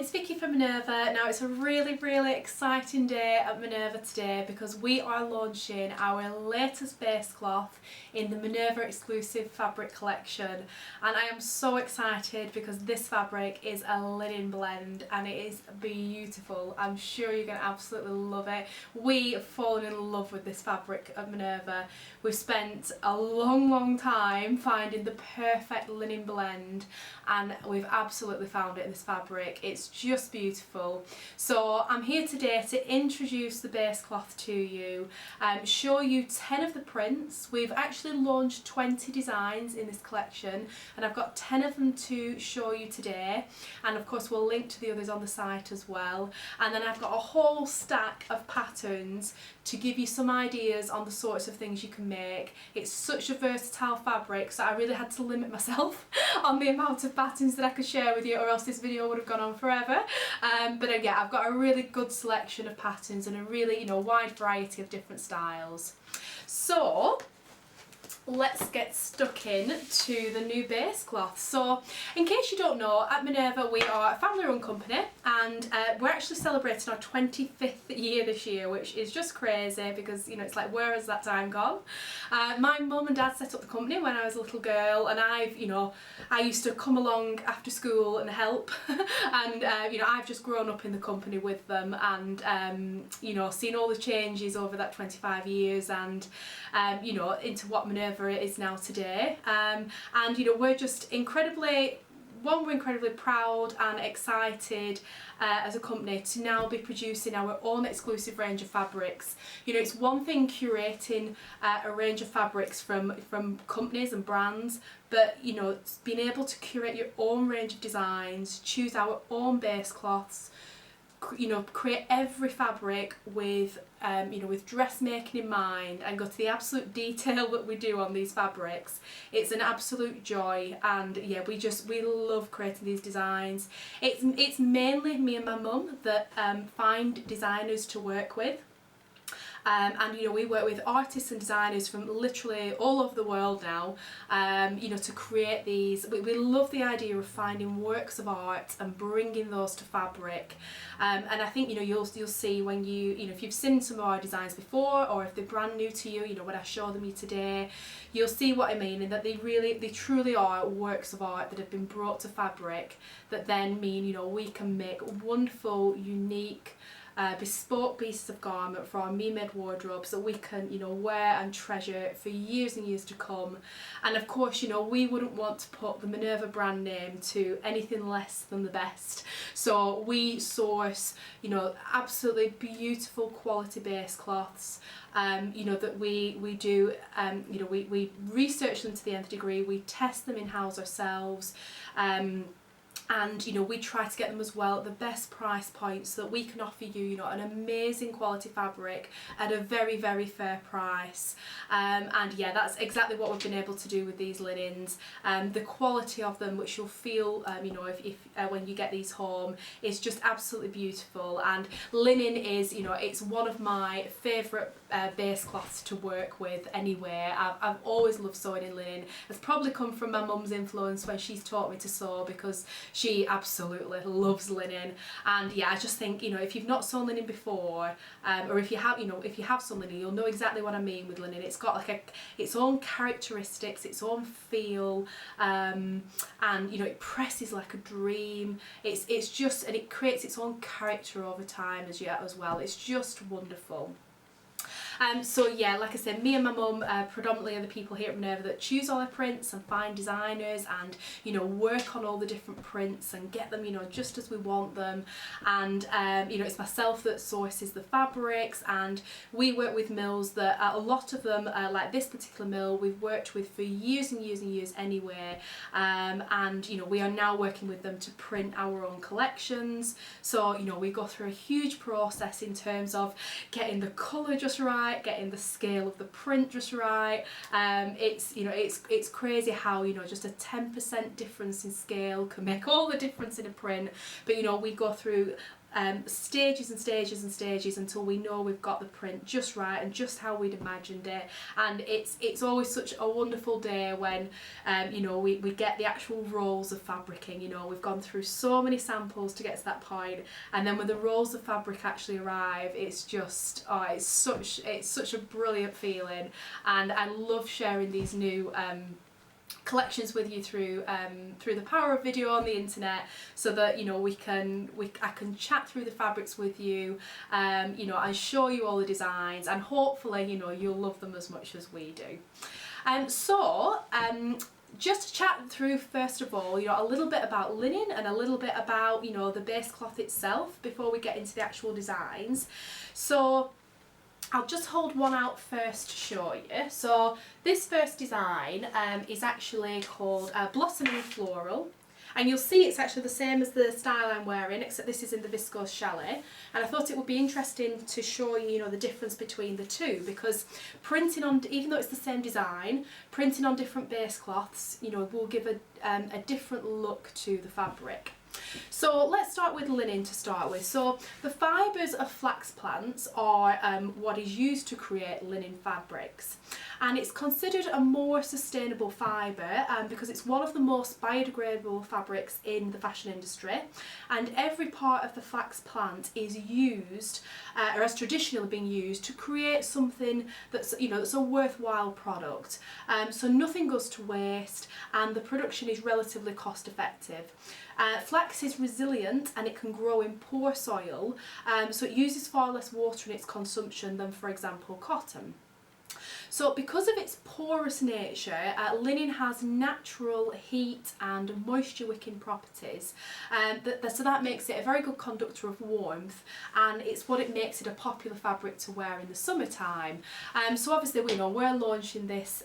it's Vicky from Minerva. Now it's a really exciting day at Minerva today because we are launching our latest base cloth in the Minerva Exclusive fabric collection, and I am so excited because this fabric is a linen blend and it is beautiful. I'm sure you're going to absolutely love it. We have fallen in love with this fabric at Minerva. We've spent a long time finding the perfect linen blend and we've absolutely found it in this fabric. It's just beautiful. So I'm here today to introduce the base cloth to you, show you 10 of the prints. We've actually launched 20 designs in this collection and I've got 10 of them to show you today, and of course we'll link to the others on the site as well. And then I've got a whole stack of patterns to give you some ideas on the sorts of things you can make. It's such a versatile fabric, so I really had to limit myself on the amount of patterns that I could share with you, or else this video would have gone on forever. But yeah, I've got a really good selection of patterns and a really wide variety of different styles. So let's get stuck in to the new base cloth. So in case you don't know, at Minerva we are a family run company, and we're actually celebrating our 25th year this year, which is just crazy because it's like, where has that time gone? My mum and dad set up the company when I was a little girl, and I used to come along after school and help and I've just grown up in the company with them, and seen all the changes over that 25 years and into what Minerva it is now today, and we're just incredibly proud and excited as a company to now be producing our own exclusive range of fabrics. It's one thing curating a range of fabrics from companies and brands, but being able to curate your own range of designs, choose our own base cloths, create every fabric with with dressmaking in mind, and go to the absolute detail that we do on these fabrics. It's an absolute joy, and yeah, we love creating these designs. It's mainly me and my mum that find designers to work with. We work with artists and designers from literally all over the world now, to create these. We love the idea of finding works of art and bringing those to fabric. And I think you'll see when if you've seen some of our designs before, or if they're brand new to you, when I show them you today, you'll see what I mean, and that they truly are works of art that have been brought to fabric, that then mean we can make wonderful, unique, bespoke pieces of garment for our me-made wardrobes that we can wear and treasure for years and years to come. And of course we wouldn't want to put the Minerva brand name to anything less than the best, so we source absolutely beautiful quality base cloths that we do we research them to the nth degree, we test them in-house ourselves, and we try to get them as well at the best price point so that we can offer you an amazing quality fabric at a very fair price. And yeah, that's exactly what we've been able to do with these linens. The quality of them, which you'll feel if when you get these home, is just absolutely beautiful. And linen is it's one of my favourite base cloths to work with anyway. I've always loved sewing in linen. It's probably come from my mum's influence when she's taught me to sew, because she absolutely loves linen. And yeah, I just think if you've not sewn linen before, or if you have sewn linen, you'll know exactly what I mean with linen. It's got like its own characteristics, its own feel, and it presses like a dream. It's just, and it creates its own character over time as well. It's just wonderful. So yeah, like I said, me and my mum predominantly are the people here at Minerva that choose all our prints and find designers and work on all the different prints and get them just as we want them. And it's myself that sources the fabrics, and we work with mills that a lot of them, like this particular mill, we've worked with for years and years anyway, and we are now working with them to print our own collections. So we go through a huge process in terms of getting the colour just right, getting the scale of the print just right. It's crazy how just a 10% difference in scale can make all the difference in a print. But we go through stages and stages and stages until we know we've got the print just right and just how we'd imagined it. And it's always such a wonderful day when you know, we get the actual rolls of fabricing. You know, we've gone through so many samples to get to that point, and then when the rolls of fabric actually arrive, it's just, oh, it's such a brilliant feeling. And I love sharing these new collections with you through the power of video on the internet, so that, you know, I can chat through the fabrics with you, you know, and show you all the designs, and hopefully, you know, you'll love them as much as we do. Just to chat through, first of all, you know, a little bit about linen and a little bit about, you know, the base cloth itself before we get into the actual designs. So I'll just hold one out first to show you. So this first design is actually called Blossoming Floral. And you'll see it's actually the same as the style I'm wearing, except this is in the Viscose Chalet. And I thought it would be interesting to show you, you know, the difference between the two, because printing on, even though it's the same design, printing on different base cloths, you know, will give a different look to the fabric. So let's start with linen to start with. So the fibres of flax plants are what is used to create linen fabrics, and it's considered a more sustainable fibre because it's one of the most biodegradable fabrics in the fashion industry, and every part of the flax plant is used or has traditionally been used to create something that's, you know, that's a worthwhile product. So nothing goes to waste, and the production is relatively cost effective. Flax is resilient and it can grow in poor soil, so it uses far less water in its consumption than, for example, cotton. So because of its porous nature, linen has natural heat and moisture wicking properties, so that makes it a very good conductor of warmth, and it's what it makes it a popular fabric to wear in the summertime. So obviously, you know, we're launching this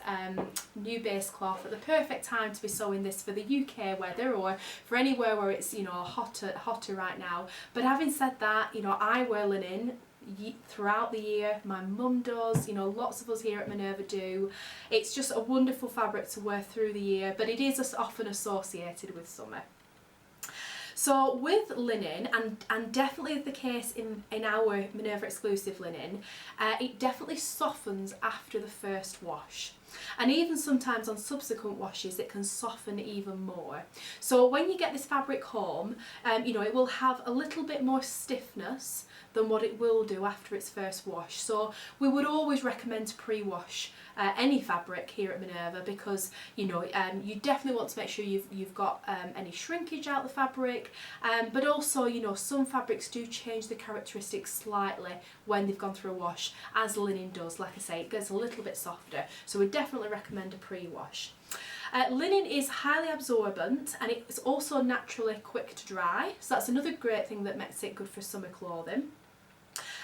new base cloth at the perfect time to be sewing this for the UK weather, or for anywhere where it's, you know, hotter right now. But having said that, you know, I wear linen throughout the year. My mum does, you know, lots of us here at Minerva do. It's just a wonderful fabric to wear through the year, but it is often associated with summer. So with linen, and definitely the case in our Minerva Exclusive linen, it definitely softens after the first wash. And even sometimes on subsequent washes it can soften even more. So when you get this fabric home, you know, it will have a little bit more stiffness than what it will do after its first wash. So we would always recommend to pre-wash any fabric here at Minerva, because, you know, you definitely want to make sure you've got any shrinkage out the fabric, but also, you know, some fabrics do change the characteristics slightly when they've gone through a wash, as linen does. Like I say, it gets a little bit softer, so we definitely recommend a pre-wash. Linen is highly absorbent, and it's also naturally quick to dry, so that's another great thing that makes it good for summer clothing.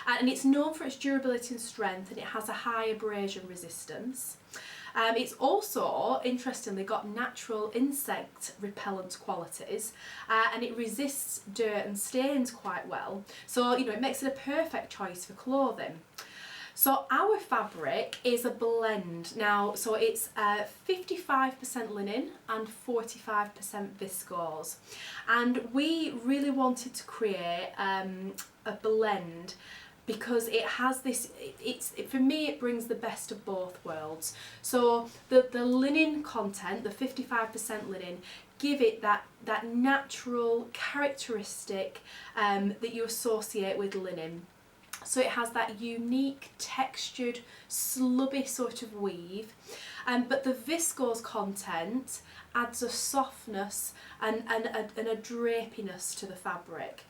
And it's known for its durability and strength, and it has a high abrasion resistance. It's also, interestingly, got natural insect repellent qualities, and it resists dirt and stains quite well. So, you know, it makes it a perfect choice for clothing. So our fabric is a blend now, so it's 55% linen and 45% viscose, and we really wanted to create a blend because it has this, for me it brings the best of both worlds. So the linen content, the 55% linen, give it that natural characteristic that you associate with linen. So it has that unique textured slubby sort of weave, but the viscose content adds a softness and a drapiness to the fabric.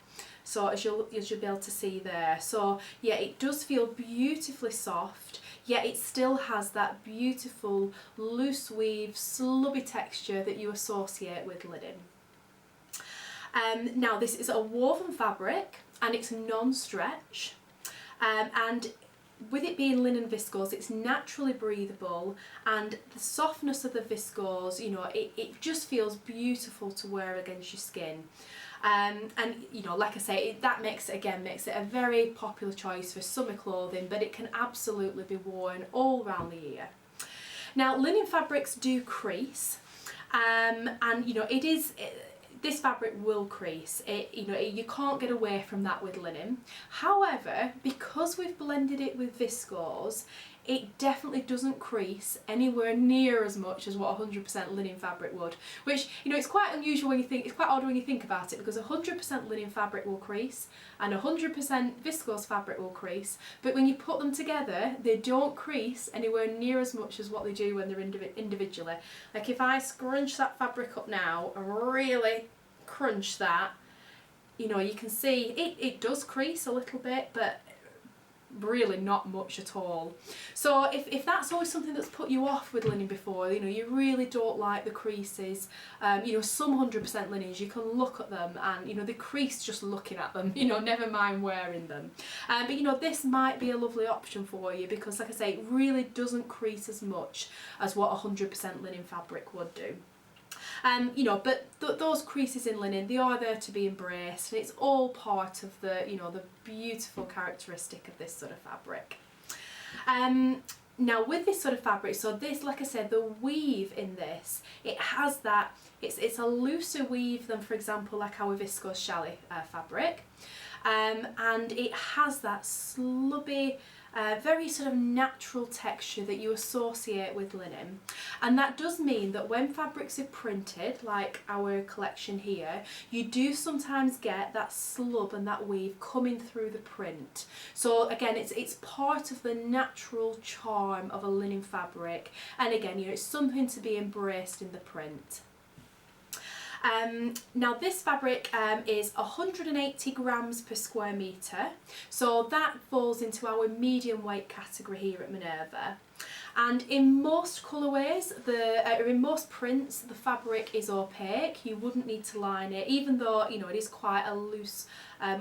So as you'll be able to see there, so yeah, it does feel beautifully soft, yet it still has that beautiful loose weave, slubby texture that you associate with linen. Now this is a woven fabric and it's non-stretch. And with it being linen viscose, it's naturally breathable, and the softness of the viscose, you know, it just feels beautiful to wear against your skin. And you know, like I say, that makes it a very popular choice for summer clothing, but it can absolutely be worn all around the year. Now, linen fabrics do crease, and you know, this fabric will crease. You can't get away from that with linen. However, because we've blended it with viscose, it definitely doesn't crease anywhere near as much as what 100% linen fabric would, which, it's quite unusual when you think, it's quite odd when you think about it, because 100% linen fabric will crease and 100% viscose fabric will crease, but when you put them together, they don't crease anywhere near as much as what they do when they're individually. Like if I scrunch that fabric up now and really crunch that, you can see it does crease a little bit, but really not much at all. So if that's always something that's put you off with linen before, you really don't like the creases, some 100% linens, you can look at them and they crease just looking at them, never mind wearing them. But this might be a lovely option for you, because like I say, it really doesn't crease as much as what 100% linen fabric would do. But those creases in linen, they are there to be embraced, and it's all part of the, the beautiful characteristic of this sort of fabric. Now with this sort of fabric, so this, like I said, the weave in this, it has that, it's a looser weave than, for example, like our viscose challis fabric, and it has that slubby, very sort of natural texture that you associate with linen. And that does mean that when fabrics are printed, like our collection here, you do sometimes get that slub and that weave coming through the print. So again, it's part of the natural charm of a linen fabric, and again, it's something to be embraced in the print. Now this fabric is 180 grams per square metre, so that falls into our medium weight category here at Minerva. And in most colourways, in most prints, the fabric is opaque. You wouldn't need to line it, even though it is quite a loose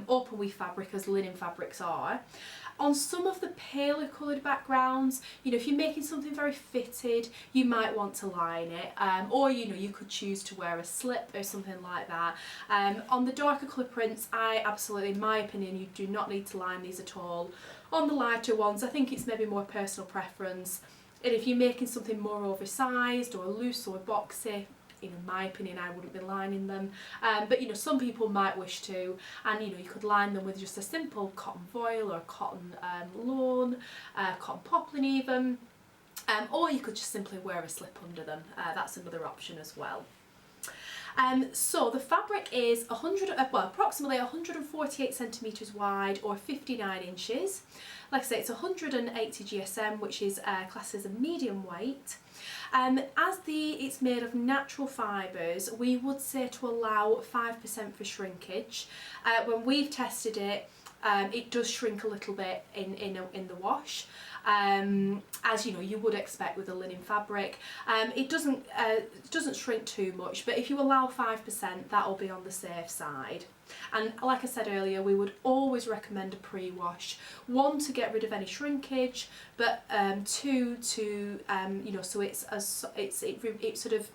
open weave fabric, as linen fabrics are. On some of the paler coloured backgrounds, if you're making something very fitted, you might want to line it, or you could choose to wear a slip or something like that. On the darker colour prints, in my opinion, you do not need to line these at all. On the lighter ones, I think it's maybe more personal preference. And if you're making something more oversized or loose or boxy, in my opinion, I wouldn't be lining them. But some people might wish to, and you could line them with just a simple cotton voile or cotton lawn, cotton poplin even, or you could just simply wear a slip under them. That's another option as well. So the fabric is approximately 148 centimetres wide or 59 inches. Like I say, it's 180 GSM, which is classed as a medium weight. As it's made of natural fibres, we would say to allow 5% for shrinkage. When we've tested it, it does shrink a little bit in the wash, as you would expect with a linen fabric. It doesn't shrink too much, but if you allow 5%, that will be on the safe side. And like I said earlier, we would always recommend a pre-wash. One, to get rid of any shrinkage, but two, to so it sort of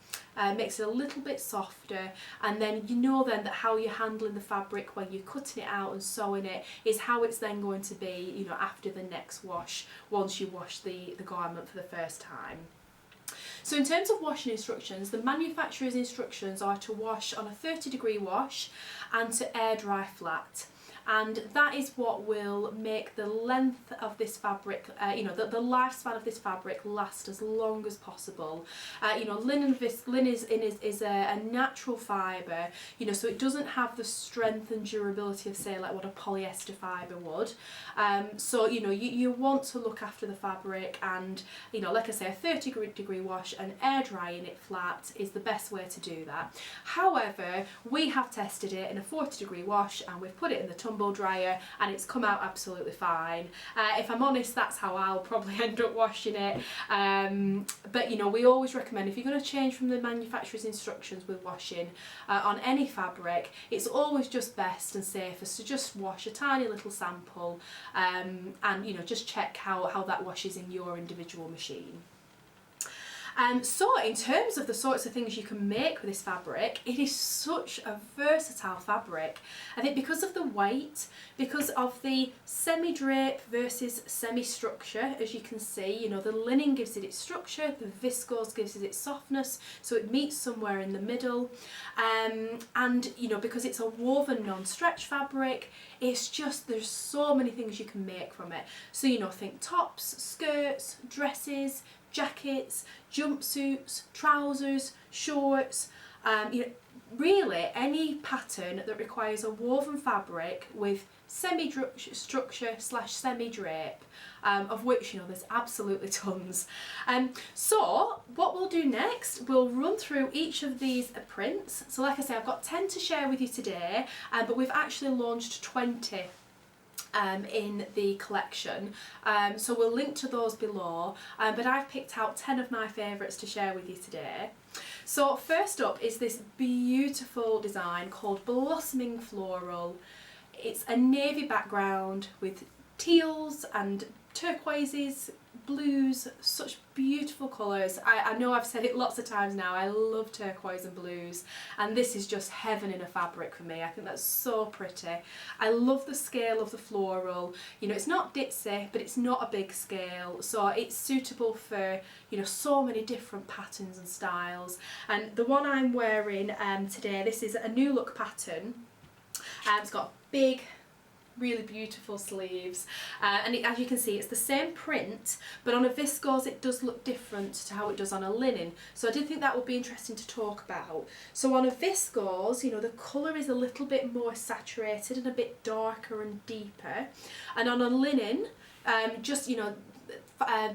makes it a little bit softer, and then then that how you're handling the fabric when you're cutting it out and sewing it is how it's then going to be after the next wash, once you wash the garment for the first time. So in terms of washing instructions, the manufacturer's instructions are to wash on a 30-degree wash and to air dry flat. And that is what will make the length of this fabric, the lifespan of this fabric last as long as possible. Linen is a natural fibre, so it doesn't have the strength and durability of, say, like what a polyester fibre would. So you want to look after the fabric, and like I say, a 30-degree wash and air drying it flat is the best way to do that. However, we have tested it in a 40-degree wash and we've put it in the tumble dryer and it's come out absolutely fine. If I'm honest, that's how I'll probably end up washing it. But we always recommend, if you're going to change from the manufacturer's instructions with washing on any fabric, it's always just best and safest to just wash a tiny little sample, and just check how that washes in your individual machine. So in terms of the sorts of things you can make with this fabric, it is such a versatile fabric. I think because of the weight, because of the semi-drape versus semi-structure, as you can see, you know, the linen gives it its structure, the viscose gives it its softness, so it meets somewhere in the middle. And you know, because it's a woven non-stretch fabric, it's just, there's so many things you can make from it. So, you know, think tops, skirts, dresses, jackets, jumpsuits, trousers, shorts, you know, really any pattern that requires a woven fabric with semi-structure slash semi-drape, of which, you know, there's absolutely tons. So what we'll do next, we'll run through each of these prints. So like I say, I've got 10 to share with you today, but we've actually launched 20 in the collection, so we'll link to those below, but I've picked out 10 of my favourites to share with you today. So first up is this beautiful design called Blossoming Floral. It's a navy background with teals and turquoises, blues, such beautiful colours. I know I've said it lots of times now, I love turquoise and blues, and this is just heaven in a fabric for me. I think that's so pretty. I love the scale of the floral. You know, it's not ditzy, but it's not a big scale, so it's suitable for, you know, so many different patterns and styles. And the one I'm wearing today, this is a new look pattern. It's got big, really beautiful sleeves, and as you can see, it's the same print, but on a viscose it does look different to how it does on a linen, so I did think that would be interesting to talk about. So on a viscose, you know, the colour is a little bit more saturated and a bit darker and deeper, and on a linen, just, you know,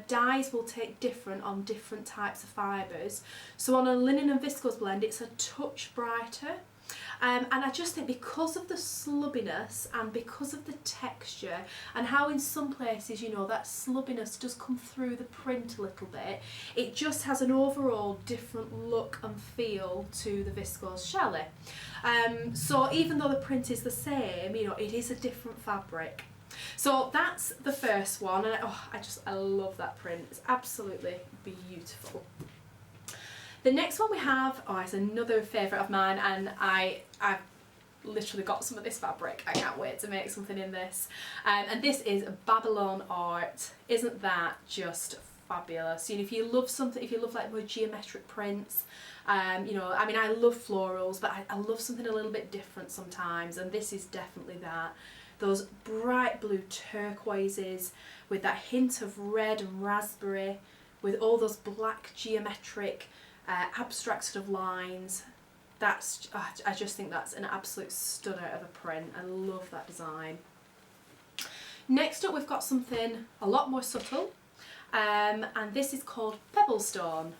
dyes will take different on different types of fibres. So on a linen and viscose blend, it's a touch brighter. And I just think because of the slubbiness and because of the texture and how in some places, you know, that slubbiness does come through the print a little bit, it just has an overall different look and feel to the viscose challis. So even though the print is the same, you know, it is a different fabric. So that's the first one, and I love that print. It's absolutely beautiful. The next one we have, it's another favourite of mine, and I've literally got some of this fabric. I can't wait to make something in this. And this is Babylon Art. Isn't that just fabulous? You know, if you love something, if you love like more geometric prints, you know, I mean, I love florals, but I love something a little bit different sometimes, and this is definitely that. Those bright blue turquoises with that hint of red and raspberry, with all those black geometric abstract sort of lines. That's, I just think that's an absolute stunner of a print. I love that design. Next up, we've got something a lot more subtle, and this is called Pebblestone.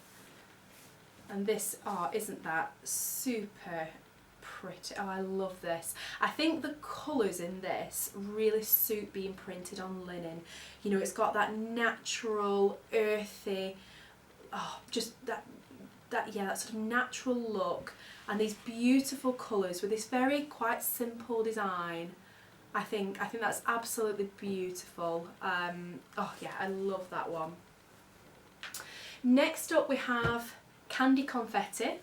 And this, isn't that super pretty? Oh, I love this. I think the colours in this really suit being printed on linen. You know, it's got that natural, earthy, just that sort of natural look, and these beautiful colours with this very quite simple design. I think that's absolutely beautiful. Yeah, I love that one. Next up we have Candy Confetti,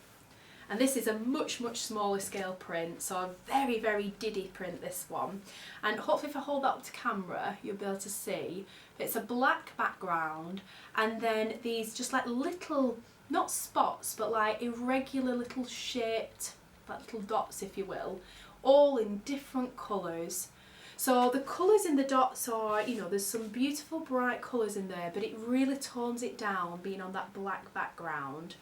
and this is a much smaller scale print, so a very diddy print, this one, and hopefully if I hold that up to camera you'll be able to see. It's a black background, and then these just like little, not spots, but like irregular little shaped, like little dots if you will, all in different colours. So the colours in the dots are, you know, there's some beautiful bright colours in there, but it really tones it down being on that black background.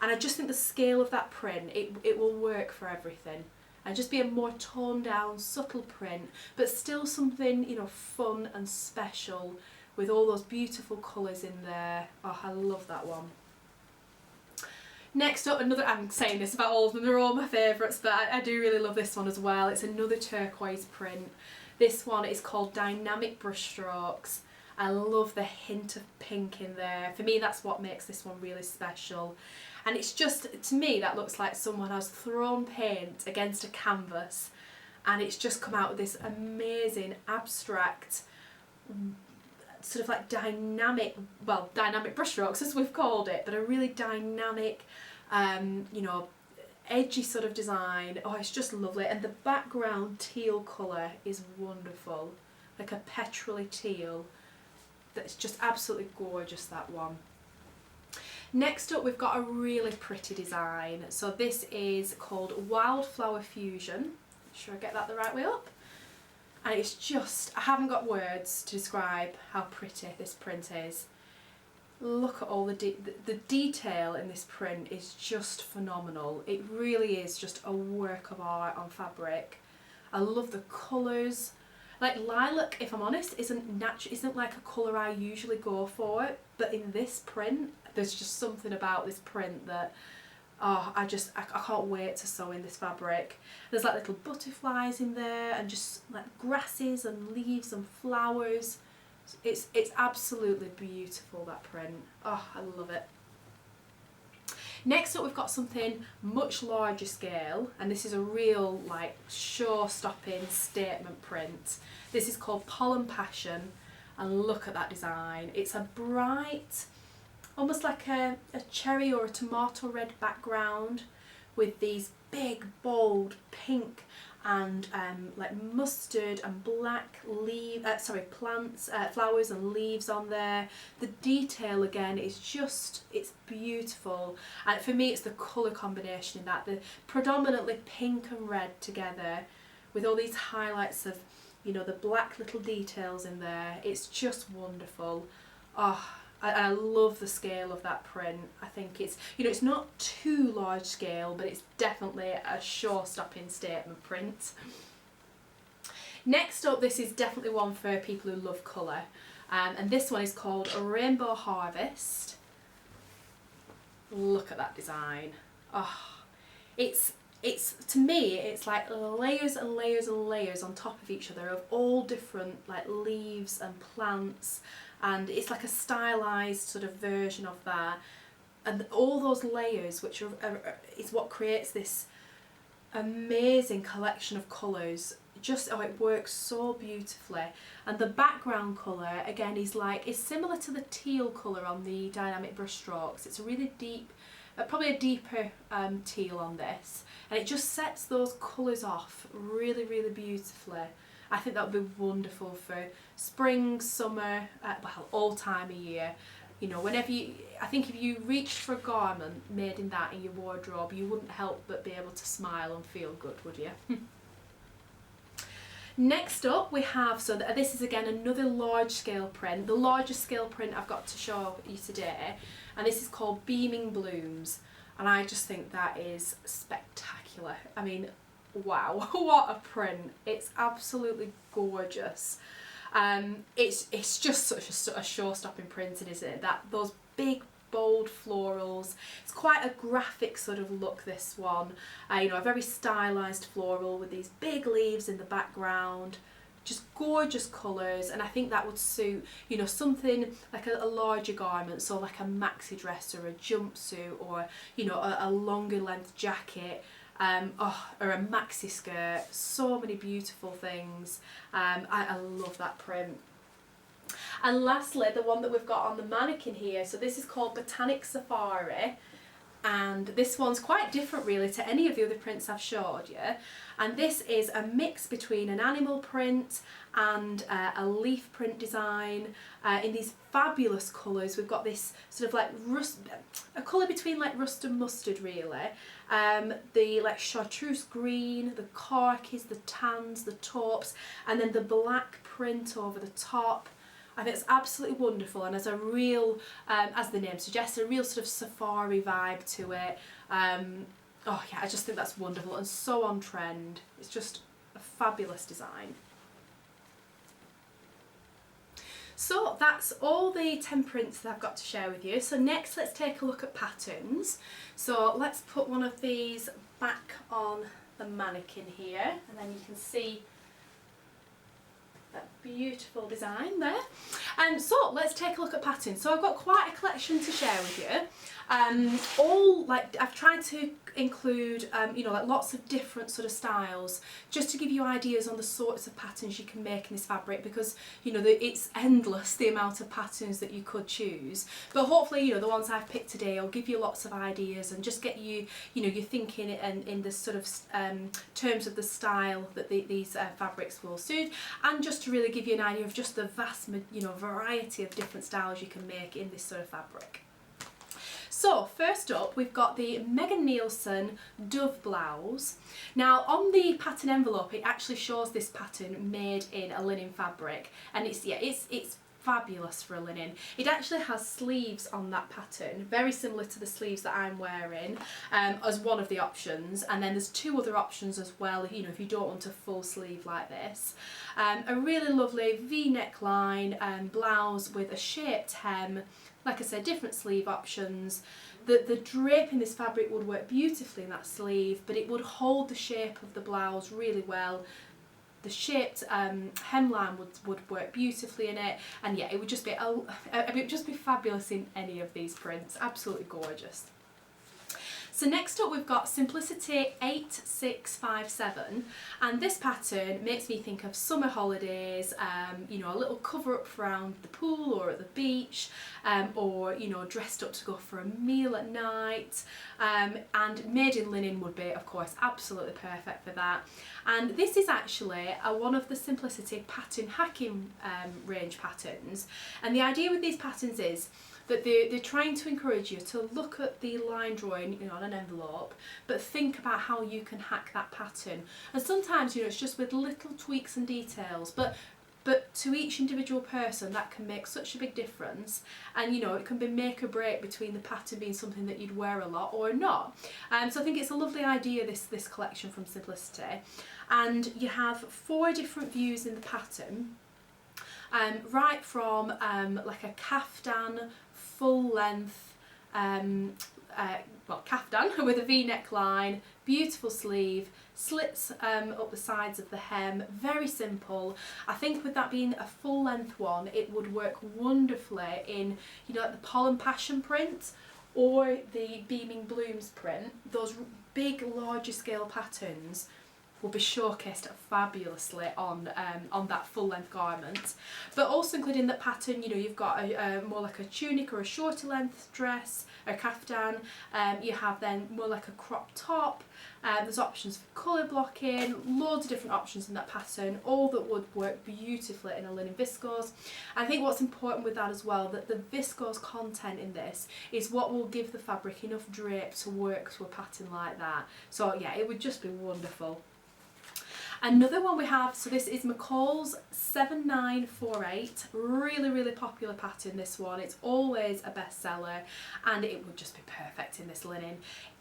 And I just think the scale of that print, it will work for everything. And just be a more toned down, subtle print, but still something, you know, fun and special with all those beautiful colours in there. Oh, I love that one. Next up, another, I'm saying this about all of them, they're all my favourites, but I do really love this one as well. It's another turquoise print. This one is called Dynamic Brushstrokes. I love the hint of pink in there. For me, that's what makes this one really special. And it's just, to me, that looks like someone has thrown paint against a canvas, and it's just come out with this amazing abstract sort of like dynamic, well, dynamic brush strokes as we've called it, but a really dynamic, you know, edgy sort of design. Oh, it's just lovely. And the background teal colour is wonderful, like a petrol-y teal. That's just absolutely gorgeous, that one. Next up, we've got a really pretty design. So this is called Wildflower Fusion. Make sure I get that the right way up. And it's just, I haven't got words to describe how pretty this print is. Look at all the detail in this print is just phenomenal. It really is just a work of art on fabric. I love the colours. Like lilac, if I'm honest, isn't like a colour I usually go for, but in this print, there's just something about this print that, oh, I can't wait to sew in this fabric. There's like little butterflies in there and just like grasses and leaves and flowers. It's absolutely beautiful, that print. Oh, I love it. Next up, we've got something much larger scale, and this is a real like show-stopping statement print. This is called Pollen Passion, and look at that design. It's a bright, almost like a cherry or a tomato red background with these big, bold pink and like mustard and black flowers and leaves on there. The detail again is just, it's beautiful, and for me it's the colour combination in that, the predominantly pink and red together with all these highlights of, you know, the black little details in there. It's just wonderful. Oh, I love the scale of that print. I think it's, you know, it's not too large scale, but it's definitely a show-stopping statement print. Next up, this is definitely one for people who love colour, and this one is called Rainbow Harvest. Look at that design. Oh, it's to me, it's like layers and layers and layers on top of each other of all different like leaves and plants, and it's like a stylized sort of version of that, and all those layers which is what creates this amazing collection of colours. Just, oh, it works so beautifully. And the background colour again is similar to the teal colour on the dynamic brush strokes. It's a really deep, probably a deeper teal on this, and it just sets those colours off really, really beautifully. I think that would be wonderful for spring, summer, well, all time of year. You know, whenever you, I think if you reached for a garment made in that in your wardrobe, you wouldn't help but be able to smile and feel good, would you? Next up we have, so this is again another large scale print, the largest scale print I've got to show you today, and this is called Beaming Blooms, and I just think that is spectacular. I mean, wow, what a print. It's absolutely gorgeous. It's just such a show-stopping print, isn't it? That those big bold florals. It's quite a graphic sort of look, this one. You know, a very stylized floral with these big leaves in the background. Just gorgeous colours, and I think that would suit, you know, something like a larger garment, so like a maxi dress or a jumpsuit, or, you know, a longer length jacket. Or a maxi skirt. So many beautiful things. I love that print. And lastly, the one that we've got on the mannequin here, so this is called Botanic Safari, and this one's quite different really to any of the other prints I've showed you, and this is a mix between an animal print and a leaf print design in these fabulous colours. We've got this sort of like a colour between like rust and mustard really, the like chartreuse green, the khakis, the tans, the taupes, and then the black print over the top. I think it's absolutely wonderful, and as a real, as the name suggests, a real sort of safari vibe to it. Oh yeah, I just think that's wonderful and so on trend. It's just a fabulous design. So that's all the 10 prints that I've got to share with you. So next let's take a look at patterns. So let's put one of these back on the mannequin here, and then you can see that beautiful design there. So let's take a look at patterns. So I've got quite a collection to share with you. I've tried to include you know, like lots of different sort of styles, just to give you ideas on the sorts of patterns you can make in this fabric, because you know it's endless the amount of patterns that you could choose. But hopefully, you know, the ones I've picked today will give you lots of ideas and just get you, you know, you're thinking in the sort of terms of the style that these fabrics will suit, and just to really give you an idea of just the vast, you know, variety of different styles you can make in this sort of fabric. So first up, we've got the Megan Nielsen Dove blouse. Now on the pattern envelope, it actually shows this pattern made in a linen fabric, and it's fabulous for a linen. It actually has sleeves on that pattern, very similar to the sleeves that I'm wearing, as one of the options, and then there's two other options as well, you know, if you don't want a full sleeve like this. A really lovely V-neck line blouse with a shaped hem. Like I said, different sleeve options. The drape in this fabric would work beautifully in that sleeve, but it would hold the shape of the blouse really well. The shaped hemline would work beautifully in it, and yeah, it would just be fabulous in any of these prints. Absolutely gorgeous. So next up we've got Simplicity 8657, and this pattern makes me think of summer holidays, you know, a little cover up around the pool or at the beach, or you know, dressed up to go for a meal at night, and made in linen would be of course absolutely perfect for that. And this is actually one of the Simplicity pattern hacking range patterns, and the idea with these patterns is that they're trying to encourage you to look at the line drawing, you know, on an envelope, but think about how you can hack that pattern. And sometimes, you know, it's just with little tweaks and details, but to each individual person that can make such a big difference, and you know, it can be make or break between the pattern being something that you'd wear a lot or not. So I think it's a lovely idea, this collection from Simplicity, and you have 4 different views in the pattern. Right from like a caftan, full length, caftan with a V-neck line, beautiful sleeve, slits up the sides of the hem, very simple. I think with that being a full length one, it would work wonderfully in, you know, like the Pollen Passion print or the Beaming Blooms print. Those big, larger scale patterns will be showcased fabulously on that full length garment. But also including that pattern, you know, you've got a more like a tunic or a shorter length dress, or kaftan. You have then more like a crop top. There's options for colour blocking, loads of different options in that pattern, all that would work beautifully in a linen viscose. I think what's important with that as well, that the viscose content in this is what will give the fabric enough drape to work to a pattern like that. So yeah, it would just be wonderful. Another one we have, so this is McCall's 7948, really popular pattern, this one. It's always a bestseller, and it would just be perfect in this linen.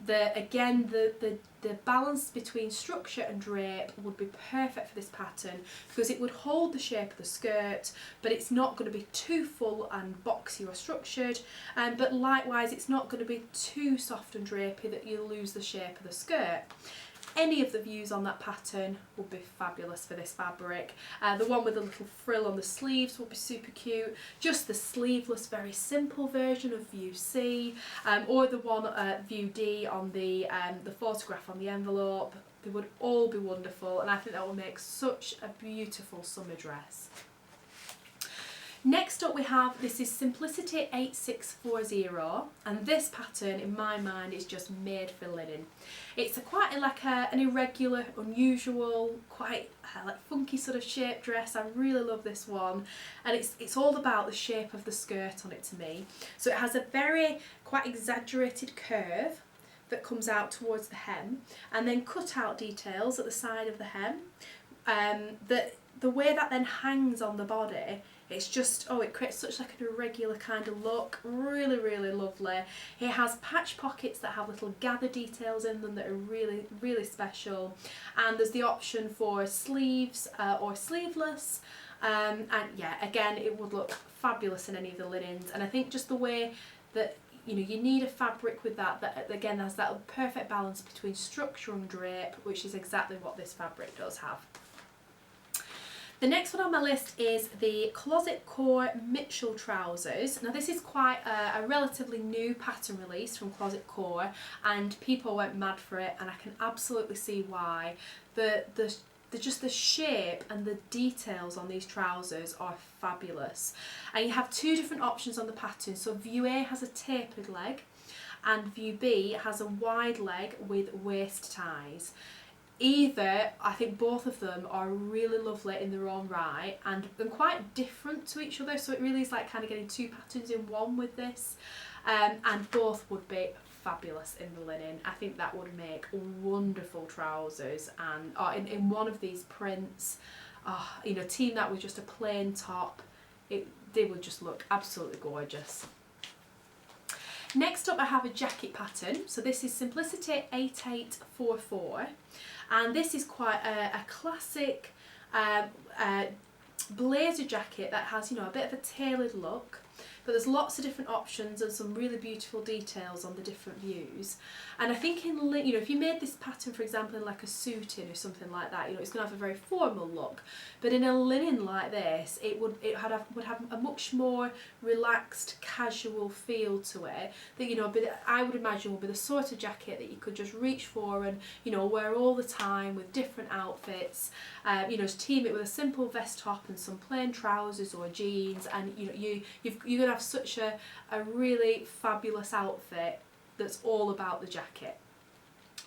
Again, the balance between structure and drape would be perfect for this pattern, because it would hold the shape of the skirt, but it's not going to be too full and boxy or structured, but likewise it's not going to be too soft and drapey that you lose the shape of the skirt. Any of the views on that pattern would be fabulous for this fabric. The one with the little frill on the sleeves would be super cute. Just the sleeveless, very simple version of view C, or the one view D on the photograph on the envelope. They would all be wonderful, and I think that will make such a beautiful summer dress. Next up we have, this is Simplicity 8640, and this pattern in my mind is just made for linen. It's quite an irregular, unusual, quite like funky sort of shape dress. I really love this one, and it's all about the shape of the skirt on it to me. So it has a very quite exaggerated curve that comes out towards the hem, and then cut out details at the side of the hem. The way that then hangs on the body, it's just, oh, it creates such like an irregular kind of look. Really lovely. It has patch pockets that have little gather details in them that are really special, and there's the option for sleeves or sleeveless, and yeah, again, it would look fabulous in any of the linens. And I think just the way that, you know, you need a fabric with that again has that perfect balance between structure and drape, which is exactly what this fabric does have. The next one on my list is the Closet Core Mitchell trousers. Now this is quite a relatively new pattern release from Closet Core, and people went mad for it, and I can absolutely see why. Just the shape and the details on these trousers are fabulous. And you have two different options on the pattern. So view A has a tapered leg, and view B has a wide leg with waist ties. Either, I think both of them are really lovely in their own right, and quite different to each other, so it really is like kind of getting two patterns in one with this, and both would be fabulous in the linen. I think that would make wonderful trousers, and in one of these prints, you know, team that with just a plain top, they would just look absolutely gorgeous. Next up I have a jacket pattern. So this is Simplicity 8844, and this is quite a classic blazer jacket that has, you know, a bit of a tailored look, but there's lots of different options and some really beautiful details on the different views. And I think in, you know, if you made this pattern, for example, in like a suiting or something like that, you know, it's going to have a very formal look. But in a linen like this, it would have a much more relaxed, casual feel to it. That, you know, I would imagine would be the sort of jacket that you could just reach for and, you know, wear all the time with different outfits. You know, to team it with a simple vest top and some plain trousers or jeans, and you know, you're gonna have such a really fabulous outfit that's all about the jacket.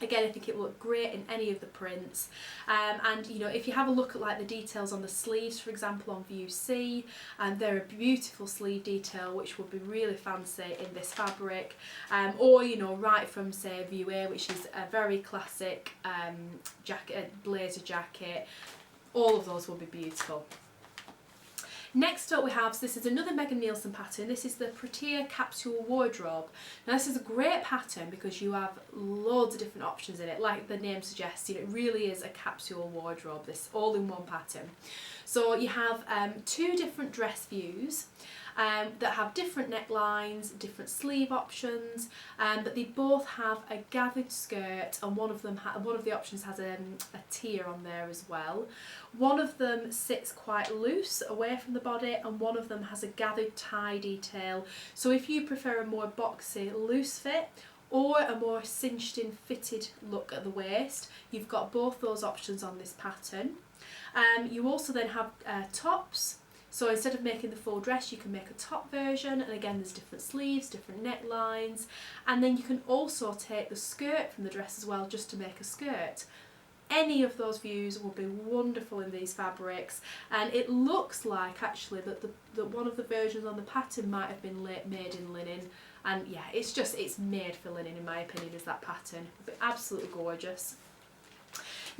Again, I think it will look great in any of the prints, and you know, if you have a look at like the details on the sleeves, for example, on view C, and they're a beautiful sleeve detail which would be really fancy in this fabric, or you know, right from say view A, which is a very classic jacket, blazer jacket, all of those will be beautiful. Next up we have, so this is another Megan Nielsen pattern. This is the Prettier Capsule Wardrobe. Now this is a great pattern because you have loads of different options in it. Like the name suggests, you know, it really is a capsule wardrobe, this all in one pattern. So you have two different dress views that have different necklines, different sleeve options, but they both have a gathered skirt, and one of the options has a tier on there as well. One of them sits quite loose away from the body, and one of them has a gathered tie detail. So if you prefer a more boxy loose fit or a more cinched in fitted look at the waist, you've got both those options on this pattern. You also then have tops. So instead of making the full dress, you can make a top version, and again there's different sleeves, different necklines, and then you can also take the skirt from the dress as well just to make a skirt. Any of those views will be wonderful in these fabrics, and it looks like actually that one of the versions on the pattern might have been made in linen, and yeah, it's made for linen in my opinion, is that pattern. It'll be absolutely gorgeous.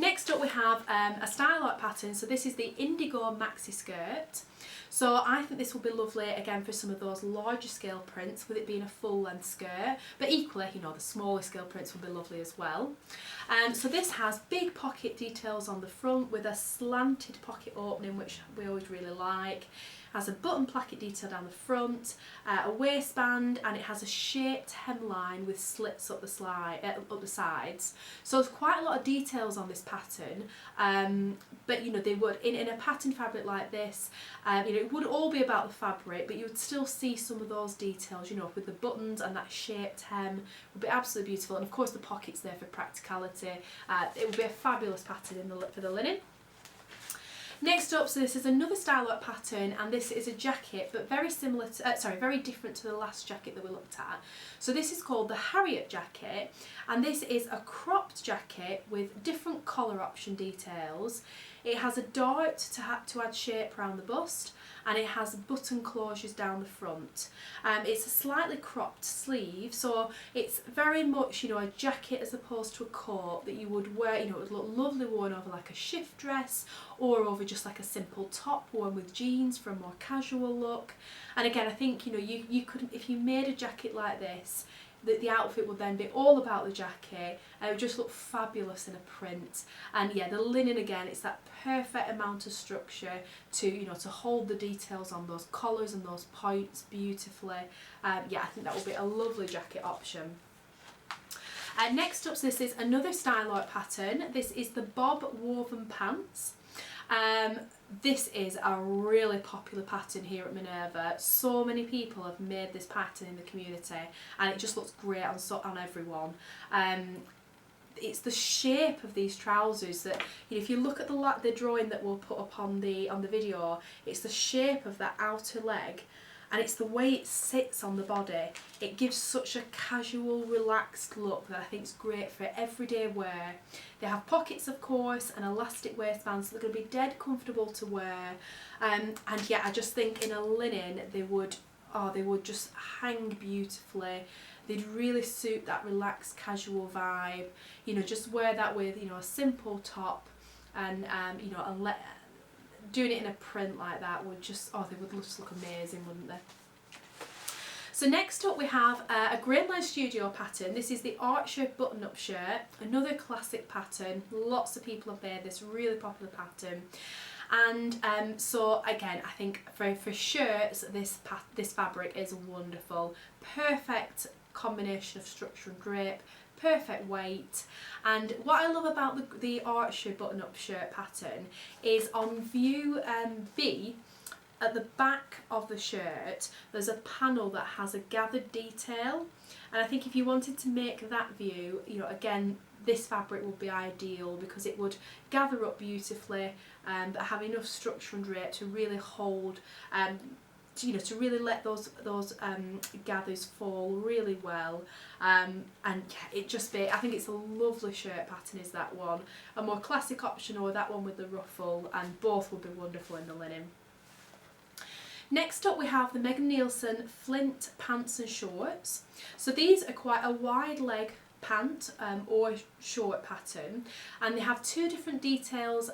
Next up we have a style art pattern. So this is the Indigo Maxi Skirt. So I think this will be lovely again for some of those larger scale prints, with it being a full length skirt, but equally, you know, the smaller scale prints will be lovely as well. So this has big pocket details on the front with a slanted pocket opening, which we always really like. Has a button placket detail down the front, a waistband, and it has a shaped hemline with slits up the sides. So there's quite a lot of details on this pattern, but you know, they would in a pattern fabric like this, you know, it would all be about the fabric, but you would still see some of those details, you know, with the buttons and that shaped hem would be absolutely beautiful, and of course the pockets there for practicality. It would be a fabulous pattern for the linen. Next up, so this is another style art pattern, and this is a jacket, but very similar to, very different to the last jacket that we looked at. So this is called the Harriet jacket, and this is a cropped jacket with different collar option details. It has a dart to add shape around the bust, and it has button closures down the front. It's a slightly cropped sleeve, so it's very much, you know, a jacket as opposed to a coat that you would wear, you know, it would look lovely worn over like a shift dress or over just like a simple top worn with jeans for a more casual look. And again, I think, you know, you could, if you made a jacket like this, the outfit would then be all about the jacket, and it would just look fabulous in a print. And yeah, the linen again, it's that perfect amount of structure to, you know, to hold the details on those collars and those points beautifully. Yeah, I think that would be a lovely jacket option. Next up, so this is another style art pattern. This is the Bob Woven Pants. This is a really popular pattern here at Minerva. So many people have made this pattern in the community, and it just looks great on everyone. It's the shape of these trousers that, you know, if you look at the drawing that we'll put up on the video, it's the shape of that outer leg, and it's the way it sits on the body. It gives such a casual, relaxed look that I think is great for everyday wear. They have pockets, of course, and elastic waistbands, so they're going to be dead comfortable to wear. And yeah, I just think in a linen they would just hang beautifully. They'd really suit that relaxed, casual vibe. You know, just wear that with, you know, a simple top, and you know, doing it in a print like that would just, they would just look amazing, wouldn't they? So next up we have a Grainline Studio pattern. This is the art shirt button-up shirt, another classic pattern. Lots of people have made this, really popular pattern. And so again, I think for shirts, this fabric is wonderful. Perfect combination of structure and drape, perfect weight. And what I love about the art shirt button-up shirt pattern is on view B, at the back of the shirt, there's a panel that has a gathered detail. And I think if you wanted to make that view, you know, again, this fabric would be ideal because it would gather up beautifully, but have enough structure and drape to really hold, you know, to really let those gathers fall really well. And it just I think it's a lovely shirt pattern, is that one. A more classic option, or that one with the ruffle, and both would be wonderful in the linen. Next up we have the Megan Nielsen Flint Pants and Shorts. So these are quite a wide leg pant or short pattern, and they have two different details,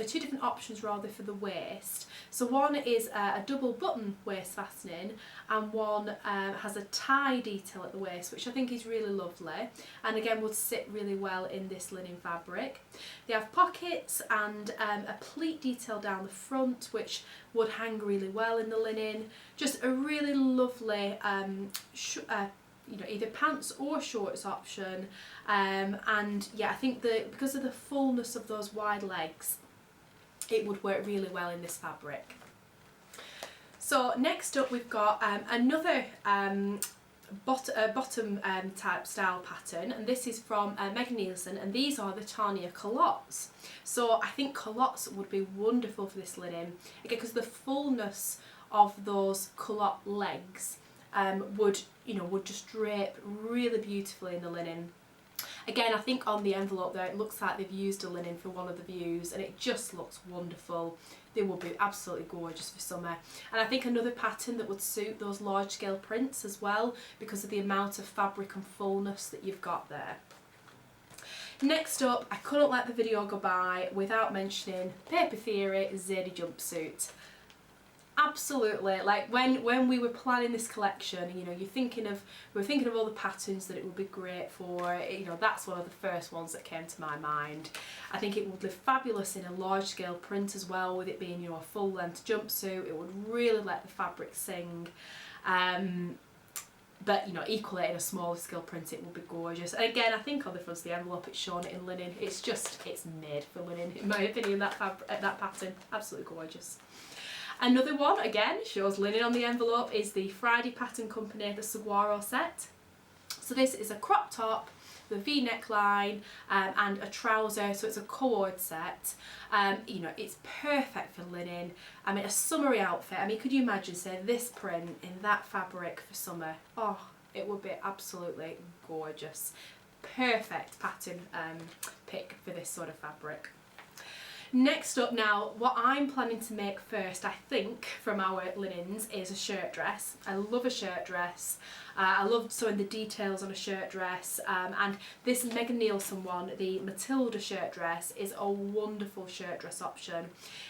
two different options rather for the waist. So one is a double button waist fastening, and one has a tie detail at the waist, which I think is really lovely, and again would sit really well in this linen fabric. They have pockets and a pleat detail down the front, which would hang really well in the linen. Just a really lovely you know, either pants or shorts option, and yeah, I think because of the fullness of those wide legs, it would work really well in this fabric. So next up we've got another bottom type style pattern, and this is from Megan Nielsen, and these are the Tanya culottes. So I think culottes would be wonderful for this linen, again because the fullness of those culotte legs would just drape really beautifully in the linen. Again, I think on the envelope there it looks like they've used a linen for one of the views, and it just looks wonderful. They will be absolutely gorgeous for summer. And I think another pattern that would suit those large scale prints as well, because of the amount of fabric and fullness that you've got there. Next up, I couldn't let the video go by without mentioning Paper Theory Zadie jumpsuit. Absolutely, like when we were planning this collection, you know, we were thinking of all the patterns that it would be great for. You know, that's one of the first ones that came to my mind. I think it would look fabulous in a large scale print as well, with it being, you know, a full length jumpsuit. It would really let the fabric sing. But you know, equally in a smaller scale print it would be gorgeous. And again, I think on the front of the envelope it's shown it in linen. It's made for linen in my opinion, that pattern. Absolutely gorgeous. Another one, again, shows linen on the envelope, is the Friday Pattern Company, the Saguaro set. So this is a crop top with a V neckline and a trouser, so it's a cord set. You know, it's perfect for linen. I mean, a summery outfit. I mean, could you imagine, say, this print in that fabric for summer? Oh, it would be absolutely gorgeous. Perfect pattern pick for this sort of fabric. Next up now, what I'm planning to make first, I think, from our linens is a shirt dress. I love a shirt dress. I love sewing the details on a shirt dress, and this Megan Nielsen one, the Matilda shirt dress, is a wonderful shirt dress option.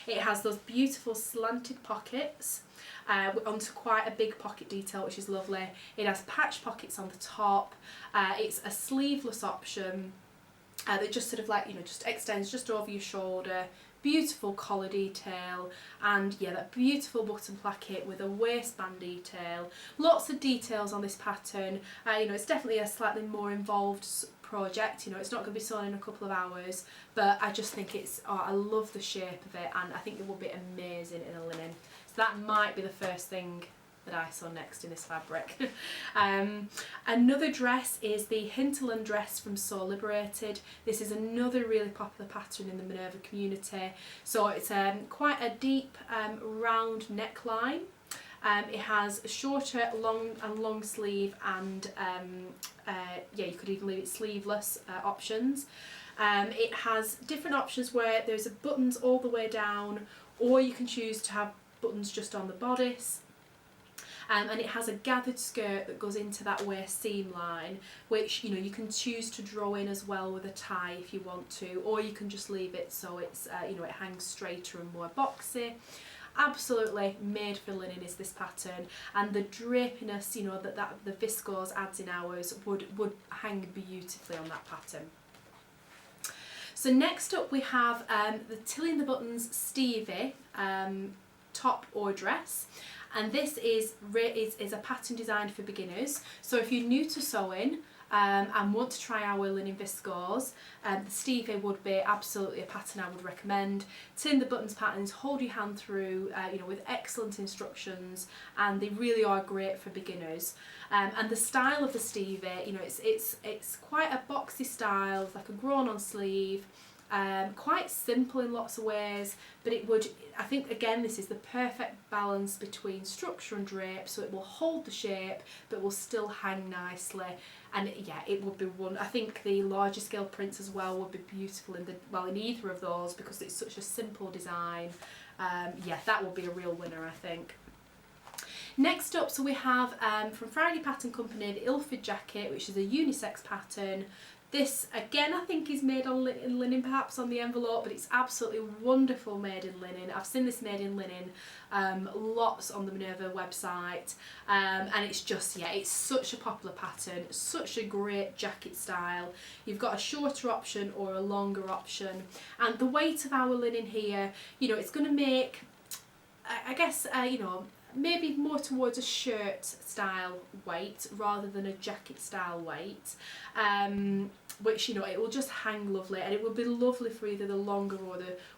It has those beautiful slanted pockets onto quite a big pocket detail, which is lovely. It has patch pockets on the top. It's a sleeveless option. That just sort of, like, you know, just extends just over your shoulder. beautiful collar detail, and yeah, that beautiful button placket with a waistband detail. Lots of details on this pattern. You know, it's definitely a slightly more involved project. You know, it's not going to be sewn in a couple of hours, but I just think it's, oh, I love the shape of it, and I think it will be amazing in a linen. So that might be the first thing that I saw next in this fabric. Another dress is the Hinterland dress from Sew Liberated. This is another really popular pattern in the Minerva community. So it's quite a deep round neckline. It has a shorter long sleeve, and yeah, you could even leave it sleeveless options. It has different options where there's buttons all the way down, or you can choose to have buttons just on the bodice. And it has a gathered skirt that goes into that waist seam line, which, you know, you can choose to draw in as well with a tie if you want to, or you can just leave it so it's you know, it hangs straighter and more boxy. Absolutely made for linen is this pattern, and the drapiness, you know, that the viscose adds in ours would hang beautifully on that pattern. So next up we have the Tilly and the Buttons Stevie top or dress. And this is a pattern designed for beginners. So if you're new to sewing and want to try our Linen Viscose, the Stevie would be absolutely a pattern I would recommend. Tin the buttons patterns, hold your hand through, you know, with excellent instructions, and they really are great for beginners. And the style of the Stevie, you know, it's quite a boxy style, it's like a grown-on sleeve. Quite simple in lots of ways, but it would, I think again, this is the perfect balance between structure and drape, so it will hold the shape but will still hang nicely. And yeah, it would be one. I think the larger scale prints as well would be beautiful in in either of those, because it's such a simple design. Yeah, that would be a real winner, I think. Next up, so we have from Friday Pattern Company the Ilford jacket, which is a unisex pattern. This again I think is made on linen, perhaps on the envelope, but it's absolutely wonderful made in linen. I've seen this made in linen lots on the Minerva website, and it's just, yeah, it's such a popular pattern, such a great jacket style. You've got a shorter option or a longer option, and the weight of our linen here, you know, it's going to make, I guess, you know, maybe more towards a shirt style weight rather than a jacket style weight, which, you know, it will just hang lovely, and it will be lovely for either the longer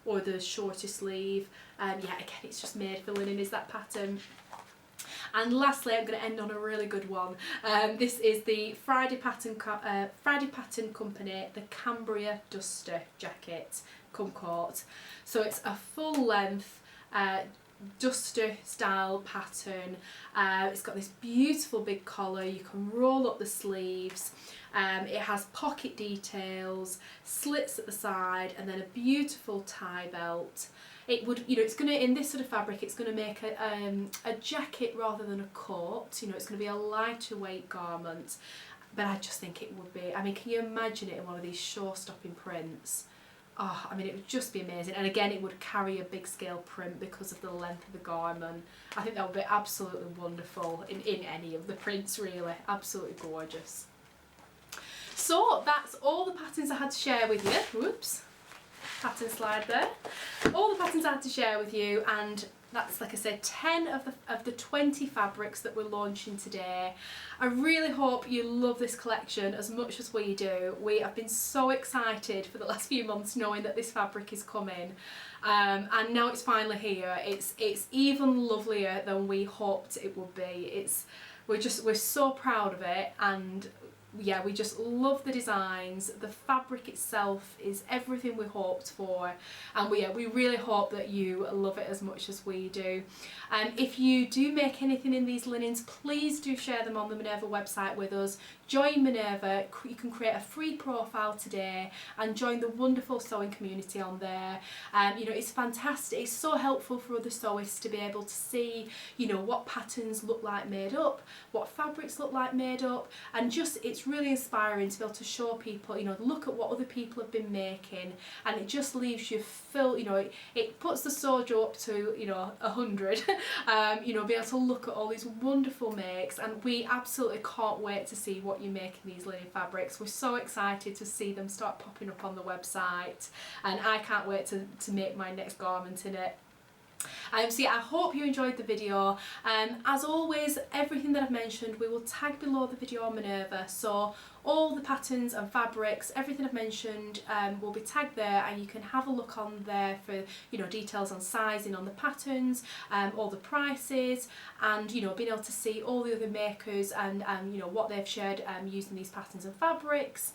or the shorter sleeve. Yeah, again, it's just made for linen is that pattern. And lastly, I'm going to end on a really good one. This is the Friday Pattern Company, the Cambria Duster jacket, Kumquat. So it's a full length duster style pattern. It's got this beautiful big collar, you can roll up the sleeves, it has pocket details, slits at the side, and then a beautiful tie belt. It would, you know, it's going to, in this sort of fabric, it's going to make a jacket rather than a coat. You know, it's going to be a lighter weight garment, but I just think it would be, I mean, can you imagine it in one of these show-stopping prints? Oh, I mean, it would just be amazing. And again, it would carry a big scale print because of the length of the garment. I think that would be absolutely wonderful in any of the prints, really. Absolutely gorgeous. So that's all the patterns I had to share with you. Whoops, pattern slide there. All the patterns I had to share with you, and that's, like I said, 10 of the 20 fabrics that we're launching today. I really hope you love this collection as much as we do. We have been so excited for the last few months knowing that this fabric is coming, and now it's finally here. It's even lovelier than we hoped it would be. We're so proud of it, and yeah, we just love the designs. The fabric itself is everything we hoped for, and we really hope that you love it as much as we do. If you do make anything in these linens, please do share them on the Minerva website with us. Join Minerva, you can create a free profile today and join the wonderful sewing community on there. You know, it's fantastic, it's so helpful for other sewists to be able to see, you know, what patterns look like made up, what fabrics look like made up, and just, it's really inspiring to be able to show people, you know, look at what other people have been making, and it just leaves you full, you know, it puts the sojo up to, you know, 100. You know, be able to look at all these wonderful makes, and we absolutely can't wait to see what support you making these linen fabrics. We're so excited to see them start popping up on the website, and I can't wait to make my next garment in it. So yeah, I hope you enjoyed the video. As always, everything that I've mentioned we will tag below the video on Minerva, so all the patterns and fabrics, everything I've mentioned will be tagged there, and you can have a look on there for, you know, details on sizing on the patterns, all the prices, and, you know, being able to see all the other makers and you know, what they've shared using these patterns and fabrics.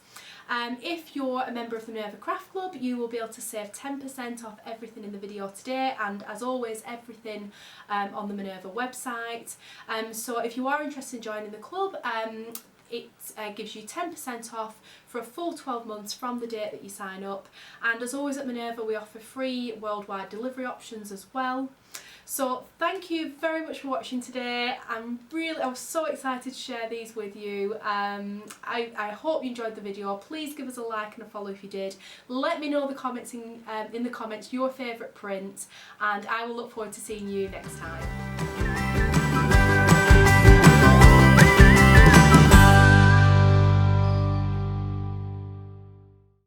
If you're a member of the Minerva Craft Club, you will be able to save 10% off everything in the video today, and as always, everything on the Minerva website. So if you are interested in joining the club, it gives you 10% off for a full 12 months from the date that you sign up, and as always at Minerva we offer free worldwide delivery options as well. So thank you very much for watching today. I was so excited to share these with you. I hope you enjoyed the video. Please give us a like and a follow if you did. Let me know in the comments your favourite print, and I will look forward to seeing you next time.